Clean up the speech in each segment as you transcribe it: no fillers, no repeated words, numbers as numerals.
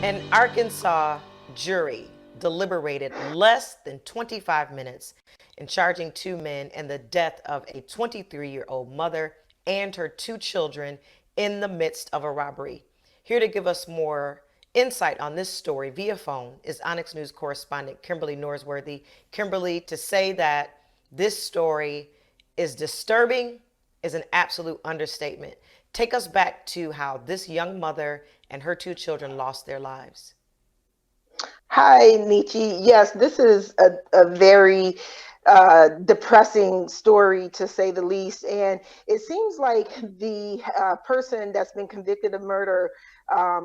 An Arkansas jury deliberated less than 25 minutes in charging two men in the death of a 23-year-old mother and her two children in the midst of a robbery. Here to give us more insight on this story via phone is Onyx News correspondent Kimberly Norsworthy. Kimberly, to say that this story is disturbing is an absolute understatement. Take us back to how this young mother and her two children lost their lives. Hi, Nietzsche. Yes, this is a very depressing story to say the least. And it seems like the person that's been convicted of murder,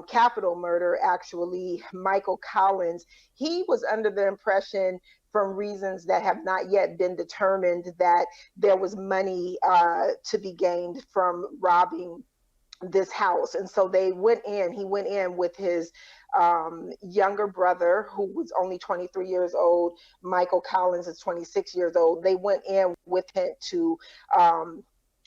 capital murder, actually, Michael Collins, he was under the impression from reasons that have not yet been determined that there was money to be gained from robbing this house. And so he went in with his younger brother, who was only 23 years old. Michael Collins is 26 years old. They went in with him to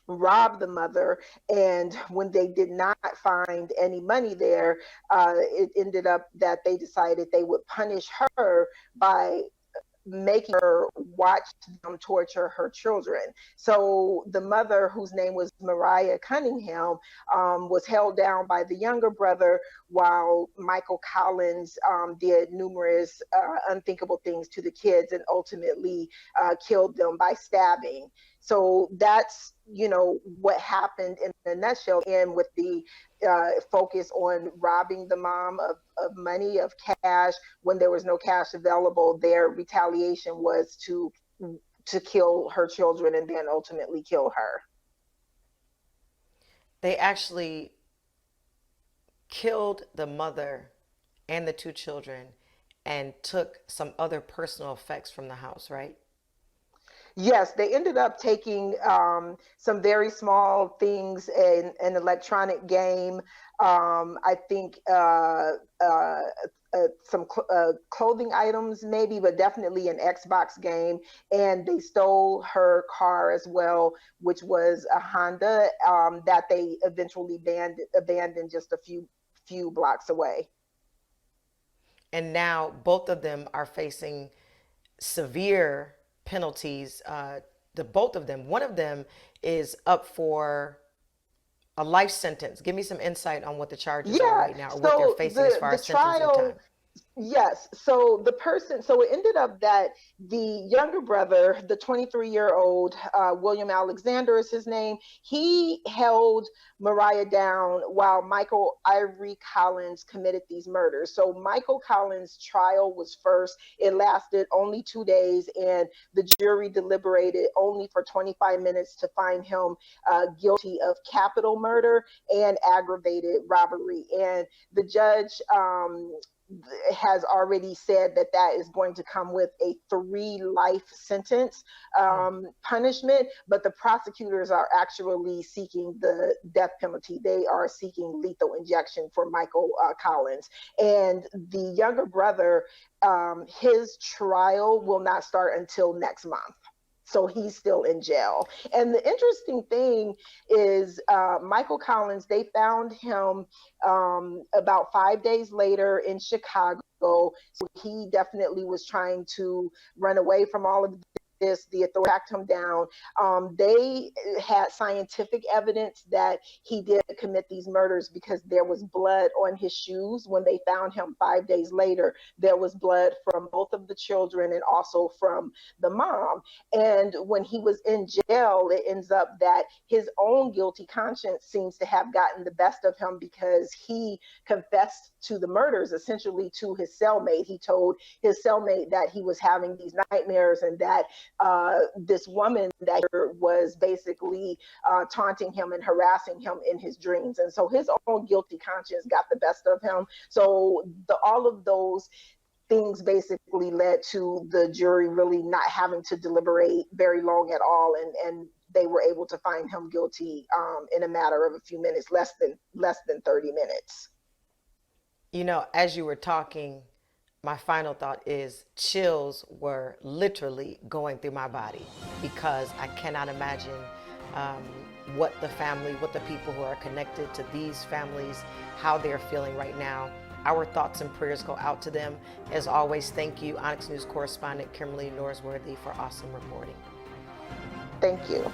rob the mother. And when they did not find any money there, it ended up that they decided they would punish her by making her watch them torture her children. So the mother, whose name was Mariah Cunningham, was held down by the younger brother while Michael Collins did numerous unthinkable things to the kids and ultimately killed them by stabbing. So that's, what happened in a nutshell, and with the focus on robbing the mom of money, of cash, when there was no cash available. Their retaliation was to kill her children and then ultimately kill her. They actually killed the mother and the two children and took some other personal effects from the house, right? Yes, they ended up taking some very small things in an electronic game. I think some clothing items, maybe, but definitely an Xbox game. And they stole her car as well, which was a Honda that they eventually abandoned just a few blocks away. And now both of them are facing severe penalties. The both of them, one of them is up for a life sentence. Give me some insight on what the charges are Yeah. right now, or what they're So facing as the far the as sentencing trial. time. Yes. So it ended up that the younger brother, the 23-year-old, William Alexander is his name, he held Mariah down while Michael Ivory Collins committed these murders. So Michael Collins' trial was first. It lasted only 2 days, and the jury deliberated only for 25 minutes to find him guilty of capital murder and aggravated robbery. And the judge has already said that that is going to come with a 3 life sentence Mm. punishment, but the prosecutors are actually seeking the death penalty. They are seeking lethal injection for Michael Collins. And the younger brother, his trial will not start until next month. So he's still in jail. And the interesting thing is, Michael Collins, they found him about 5 days later in Chicago. So he definitely was trying to run away from all of this. The authorities tracked him down. They had scientific evidence that he did commit these murders because there was blood on his shoes. When they found him 5 days later, there was blood from both of the children and also from the mom. And when he was in jail, it ends up that his own guilty conscience seems to have gotten the best of him because he confessed to the murders essentially to his cellmate. He told his cellmate that he was having these nightmares and that this woman that was basically taunting him and harassing him in his dreams. And so his own guilty conscience got the best of him. So all of those things basically led to the jury really not having to deliberate very long at all, and they were able to find him guilty in a matter of a few minutes, less than 30 minutes. As you were talking, my final thought is chills were literally going through my body because I cannot imagine um, what the family, what the people who are connected to these families, how they're feeling right now. Our thoughts and prayers go out to them. As always, thank you, Onyx News correspondent Kimberly Norsworthy, for awesome reporting. Thank you.